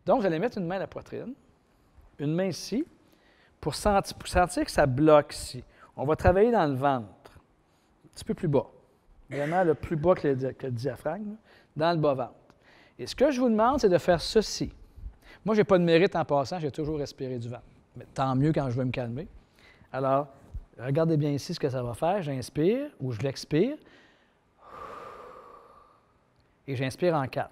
Donc, vous allez mettre une main à la poitrine, une main ici, pour sentir que ça bloque ici. On va travailler dans le ventre, un petit peu plus bas. Vraiment le plus bas que le diaphragme, dans le bas-ventre. Et ce que je vous demande, c'est de faire ceci. Moi, je n'ai pas de mérite en passant, j'ai toujours respiré du ventre. Mais tant mieux quand je veux me calmer. Alors, regardez bien ici ce que ça va faire. J'inspire ou je l'expire. Et j'inspire en 4.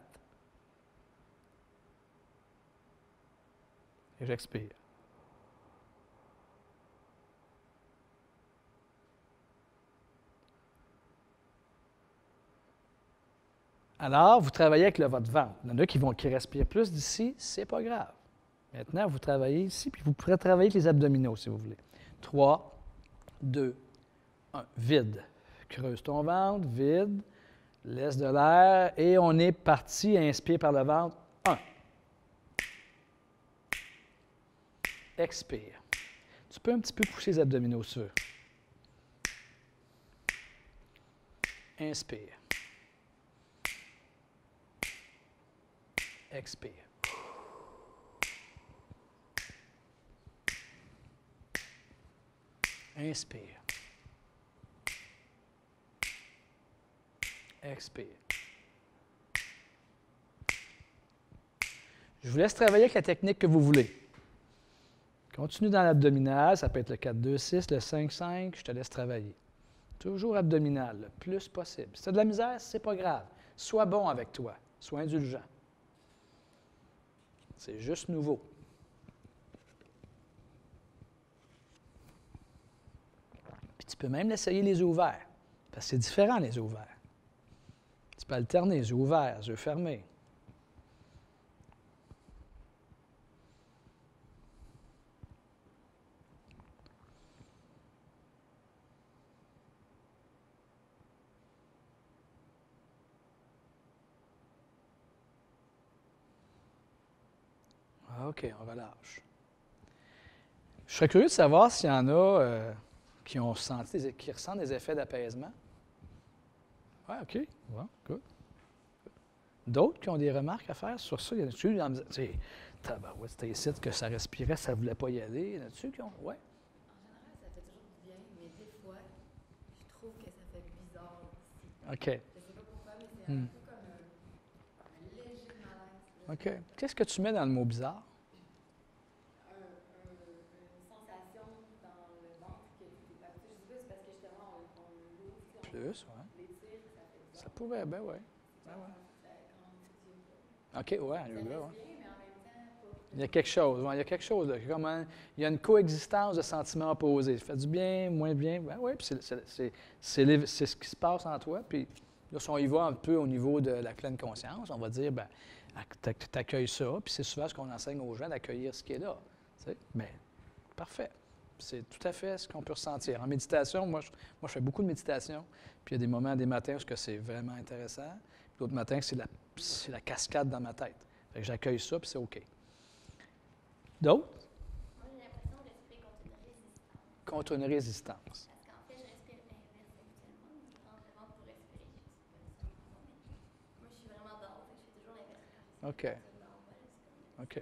Et j'expire. Alors, vous travaillez avec votre ventre. Il y en a qui respirent plus d'ici, c'est pas grave. Maintenant, vous travaillez ici, puis vous pourrez travailler avec les abdominaux si vous voulez. 3, 2, 1. Vide. Creuse ton ventre, vide. Laisse de l'air. Et on est parti. Inspire par le ventre. 1. Expire. Tu peux un petit peu pousser les abdominaux si tu veux. Inspire. Expire. Inspire. Expire. Je vous laisse travailler avec la technique que vous voulez. Continue dans l'abdominal, ça peut être le 4-2-6, le 5-5, je te laisse travailler. Toujours abdominal, le plus possible. Si tu as de la misère, ce n'est pas grave. Sois bon avec toi, sois indulgent. C'est juste nouveau. Puis tu peux même l'essayer les yeux ouverts, parce que c'est différent les yeux ouverts. Tu peux alterner les yeux ouverts, les yeux fermés. OK, on relâche. Je serais curieux de savoir s'il y en a qui ressentent des effets d'apaisement. Oui, OK. Ouais, good. D'autres qui ont des remarques à faire sur ça? Il y en a-tu qui disent, tabarouette, c'était ici que ça respirait, ça ne voulait pas y aller. Il y en a-tu qui ont. Oui. En général, ça fait toujours du bien, mais des fois, je trouve que ça fait bizarre aussi. OK. Je ne sais pas pourquoi, mais c'est un peu comme un léger malaise. OK. Qu'est-ce que tu mets dans le mot bizarre? Une sensation dans le ventre que tu n'es pas. Je sais pas, c'est parce que justement, on l'ouvre, Plus, oui. l'étire, ça fait bizarre. Ça pourrait, ben oui. Ben ouais. OK, oui, Ça fait là, bien, ouais. mais en même temps, pas. Il y a quelque chose, il y a quelque chose. Il y a une coexistence de sentiments opposés. Ça fait du bien, moins bien. Ben oui, puis c'est ce qui se passe en toi. Puis là, si on y va un peu au niveau de la pleine conscience, on va dire, ben, tu accueilles ça. Puis c'est souvent ce qu'on enseigne aux gens, d'accueillir ce qui est là. Tu sais? Mais parfait. C'est tout à fait ce qu'on peut ressentir. En méditation, moi, je fais beaucoup de méditation. Puis il y a des moments, des matins où c'est vraiment intéressant. Puis d'autres matins, c'est la cascade dans ma tête. Fait que j'accueille ça, puis c'est OK. D'autres? Moi, j'ai l'impression de respirer contre une résistance. Contre une résistance. Parce qu'en fait, je respire inverse habituellement. Je prends vraiment pour respirer. Je sais pas si moi, je suis vraiment dans. Je fais toujours l'inverse. OK. OK.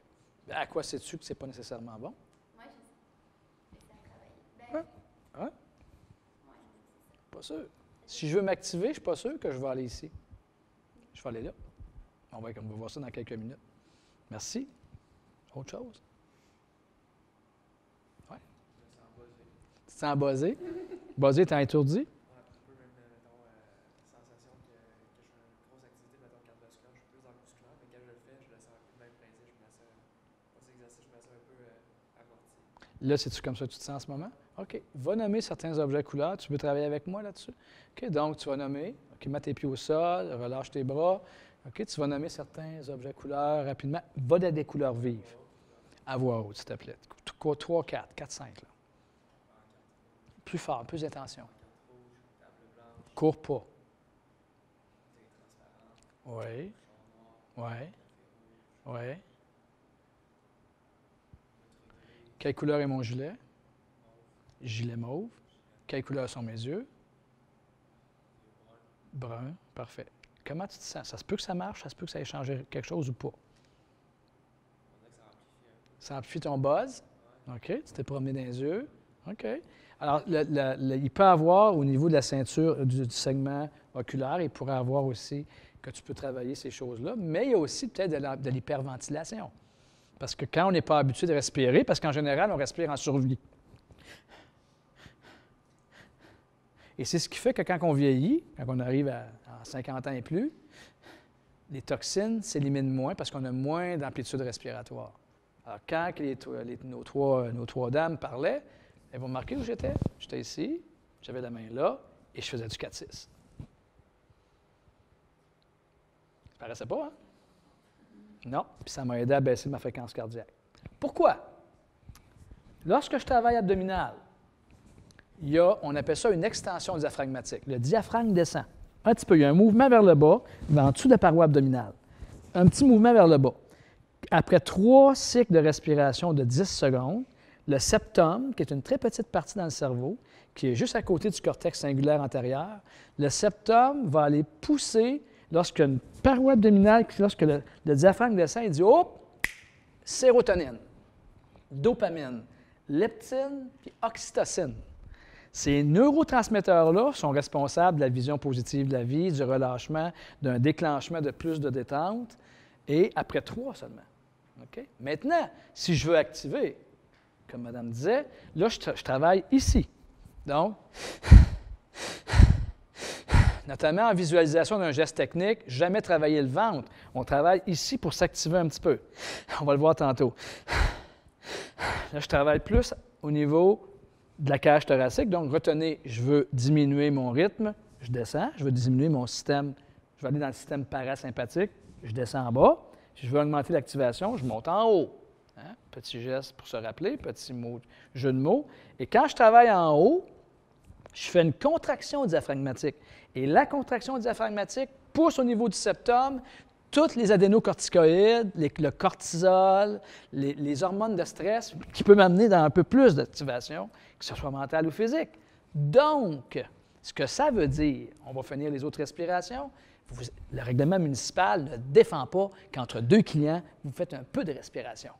Ben, à quoi sais-tu que c'est pas nécessairement bon? Moi, je sais. Ça travaille. Hein? Pas sûr. Si je veux m'activer, je ne suis pas sûr que je vais aller ici. Je vais aller là. On va voir ça dans quelques minutes. Merci. Autre chose? Oui. Tu te sens buzzé? Buzzé, t'es étourdi? Un peu même, mettons, sensation que je fais une grosse activité, mettons, cardiovasculaire, je suis plus dans le musculaire, mais quand je le fais, je le sens un peu le même principe, je me sens, pas ces exercices, je me sens un peu amorti. Là, c'est-tu comme ça que tu te sens en ce moment? OK. Va nommer certains objets couleurs. Tu veux travailler avec moi là-dessus? OK. Donc, tu vas nommer. OK. Mets tes pieds au sol, relâche tes bras. OK. Tu vas nommer certains objets couleurs rapidement. Va dans des couleurs vives. À voix haute, s'il te plaît. 3, 4, 4, 5. Là. Plus fort, plus d'intention. Cours pas. Oui. Oui. Oui. Quelle couleur est mon gilet? Gilet mauve. Quelle couleur sont mes yeux? Brun. Parfait. Comment tu te sens? Ça se peut que ça marche, ça se peut que ça ait changé quelque chose ou pas? Ça amplifie ton buzz. OK. Tu t'es promené dans les yeux. OK. Alors, il peut avoir, au niveau de la ceinture, du segment oculaire, il pourrait avoir aussi que tu peux travailler ces choses-là, mais il y a aussi peut-être de l'hyperventilation. Parce que quand on n'est pas habitué de respirer, parce qu'en général, on respire en survie. Et c'est ce qui fait que quand on vieillit, quand on arrive à 50 ans et plus, les toxines s'éliminent moins parce qu'on a moins d'amplitude respiratoire. Alors, quand nos trois dames parlaient, elles vont remarquer où j'étais. J'étais ici, j'avais la main là, et je faisais du 4-6. Ça ne paraissait pas, hein? Non, puis ça m'a aidé à baisser ma fréquence cardiaque. Pourquoi? Lorsque je travaille abdominal, on appelle ça une extension diaphragmatique. Le diaphragme descend. Un petit peu, il y a un mouvement vers le bas, il va en dessous de la paroi abdominale. Un petit mouvement vers le bas. Après 3 cycles de respiration de 10 secondes, le septum, qui est une très petite partie dans le cerveau, qui est juste à côté du cortex cingulaire antérieur, le septum va aller pousser lorsqu'il y a une paroi abdominale, lorsque le diaphragme descend, il dit « Hop! Sérotonine, dopamine, leptine puis oxytocine. » Ces neurotransmetteurs-là sont responsables de la vision positive de la vie, du relâchement, d'un déclenchement de plus de détente, et après 3 seulement. Okay? Maintenant, si je veux activer, comme Madame disait, là, je travaille ici. Donc, notamment en visualisation d'un geste technique, jamais travailler le ventre. On travaille ici pour s'activer un petit peu. On va le voir tantôt. Là, je travaille plus au niveau de la cage thoracique. Donc, retenez, je veux diminuer mon rythme, je descends. Je veux diminuer mon système, je vais aller dans le système parasympathique, je descends en bas. Si je veux augmenter l'activation, je monte en haut. Hein? Petit geste pour se rappeler, petit mot, jeu de mots. Et quand je travaille en haut, je fais une contraction diaphragmatique. Et la contraction diaphragmatique pousse au niveau du septum toutes les adénocorticoïdes, le cortisol, les hormones de stress, qui peuvent m'amener dans un peu plus d'activation, que ce soit mentale ou physique. Donc, ce que ça veut dire, on va finir les autres respirations, le règlement municipal ne défend pas qu'entre 2 clients, vous faites un peu de respiration.